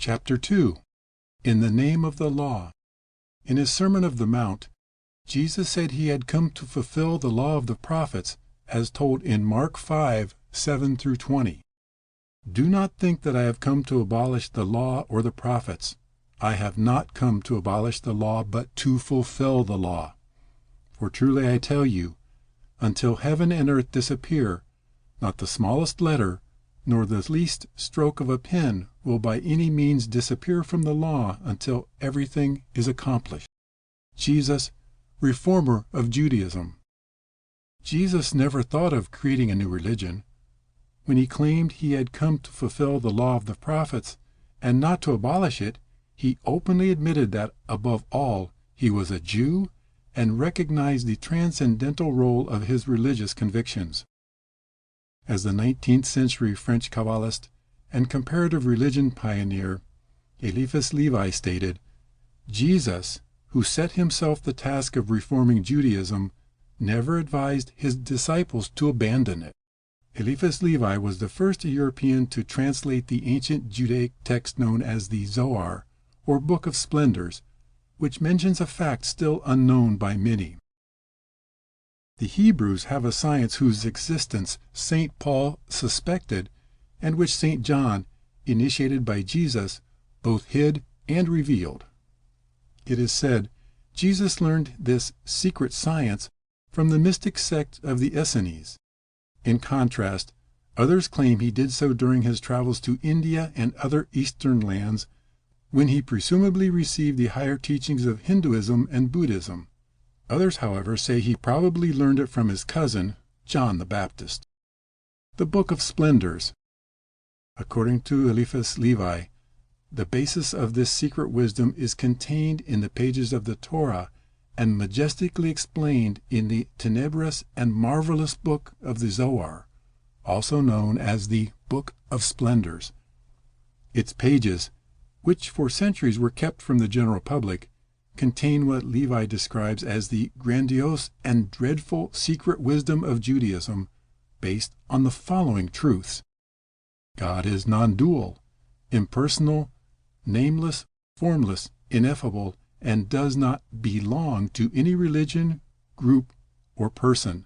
Chapter 2. In the Name of the Law. In his Sermon of the Mount, Jesus said he had come to fulfill the law of the prophets, as told in Mark 5:7-20. Do not think that I have come to abolish the law or the prophets. I have not come to abolish the law, but to fulfill the law. For truly I tell you, until heaven and earth disappear, not the smallest letter, nor the least stroke of a pen will by any means disappear from the law until everything is accomplished. Jesus, reformer of Judaism. Jesus never thought of creating a new religion. When he claimed he had come to fulfill the law of the prophets and not to abolish it, he openly admitted that, above all, he was a Jew and recognized the transcendental role of his religious convictions. As the 19th century French Kabbalist and comparative religion pioneer Eliphas Levi stated, Jesus, who set himself the task of reforming Judaism, never advised his disciples to abandon it. Eliphas Levi was the first European to translate the ancient Judaic text known as the Zohar, or Book of Splendors, which mentions a fact still unknown by many. The Hebrews have a science whose existence St. Paul suspected, and which St. John, initiated by Jesus, both hid and revealed. It is said Jesus learned this secret science from the mystic sect of the Essenes. In contrast, others claim he did so during his travels to India and other Eastern lands, when he presumably received the higher teachings of Hinduism and Buddhism. Others, however, say he probably learned it from his cousin, John the Baptist. The Book of Splendors. According to Eliphas Levi, the basis of this secret wisdom is contained in the pages of the Torah and majestically explained in the tenebrous and marvelous book of the Zohar, also known as the Book of Splendors. Its pages, which for centuries were kept from the general public, contain what Levi describes as the grandiose and dreadful secret wisdom of Judaism, based on the following truths. God is non-dual, impersonal, nameless, formless, ineffable, and does not belong to any religion, group, or person.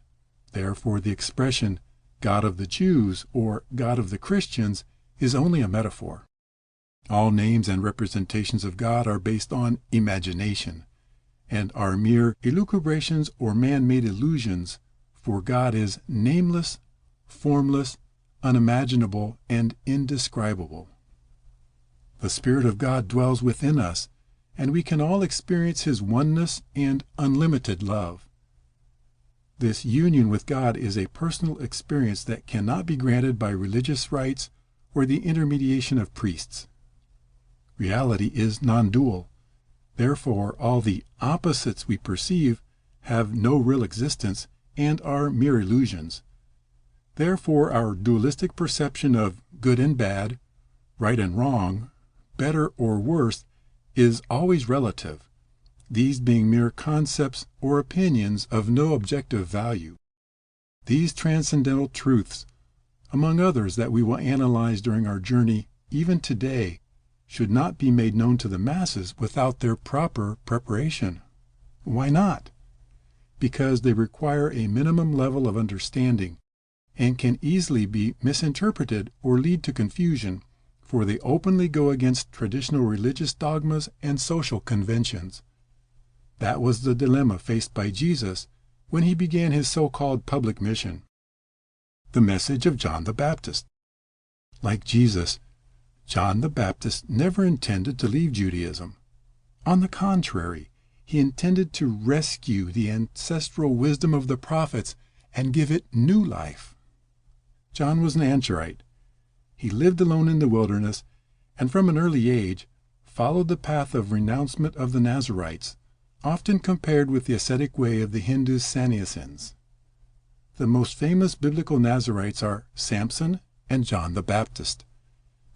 Therefore, the expression God of the Jews or God of the Christians is only a metaphor. All names and representations of God are based on imagination, and are mere elucubrations or man-made illusions, for God is nameless, formless, unimaginable, and indescribable. The Spirit of God dwells within us, and we can all experience His oneness and unlimited love. This union with God is a personal experience that cannot be granted by religious rites or the intermediation of priests. Reality is non-dual. Therefore, all the opposites we perceive have no real existence and are mere illusions. Therefore, our dualistic perception of good and bad, right and wrong, better or worse, is always relative, these being mere concepts or opinions of no objective value. These transcendental truths, among others that we will analyze during our journey even today, should not be made known to the masses without their proper preparation. Why not? Because they require a minimum level of understanding and can easily be misinterpreted or lead to confusion, for they openly go against traditional religious dogmas and social conventions. That was the dilemma faced by Jesus when he began his so-called public mission. The message of John the Baptist. Like Jesus, John the Baptist never intended to leave Judaism. On the contrary, he intended to rescue the ancestral wisdom of the prophets and give it new life. John was an Anchorite. He lived alone in the wilderness, and from an early age followed the path of renouncement of the Nazarites, often compared with the ascetic way of the Hindu sannyasins. The most famous biblical Nazarites are Samson and John the Baptist.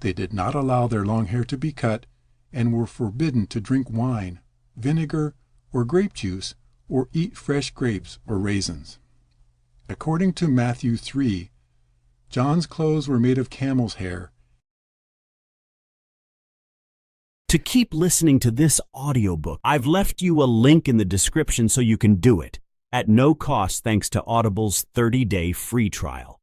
They did not allow their long hair to be cut and were forbidden to drink wine, vinegar, or grape juice, or eat fresh grapes or raisins. According to Matthew 3, John's clothes were made of camel's hair, To keep listening to this audiobook, I've left you a link in the description so you can do it, at no cost thanks to Audible's 30-day free trial.